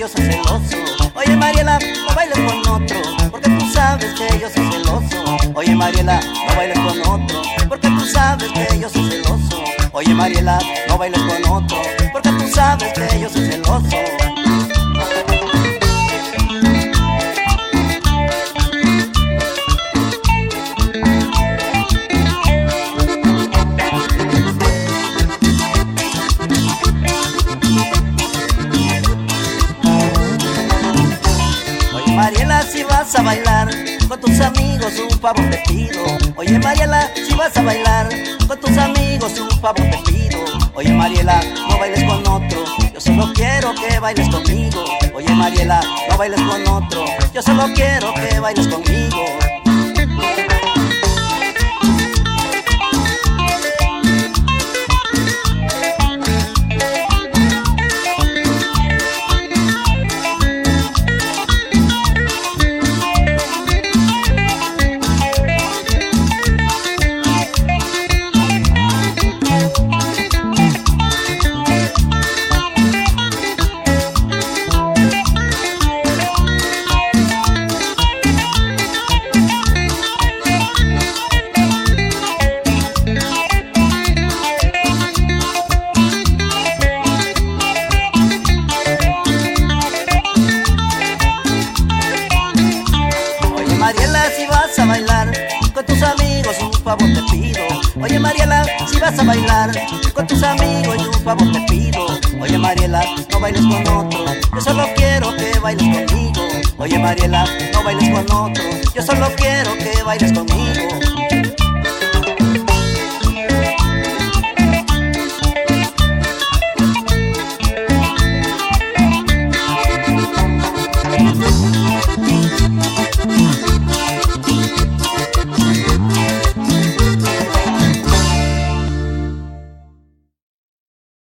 yo soy celoso. Oye Mariela, no bailes con otro, porque tú sabes que yo soy celoso. Oye Mariela, no bailes con otro, porque tú sabes que yo soy celoso. Oye Mariela, no bailes con otro, porque tú sabes que yo soy celoso. Mariela, si vas a bailar con tus amigos, un favor te pido. Oye Mariela, si vas a bailar con tus amigos, un favor te pido. Oye Mariela, no bailes con otro, yo solo quiero que bailes conmigo. Oye Mariela, no bailes con otro, yo solo quiero que bailes conmigo. Mariela, si vas a bailar con tus amigos, un favor te pido. Oye Mariela, si vas a bailar con tus amigos, un favor te pido. Oye Mariela, no bailes con otro, yo solo quiero que bailes conmigo. Oye Mariela, no bailes con otro, yo solo quiero que bailes conmigo.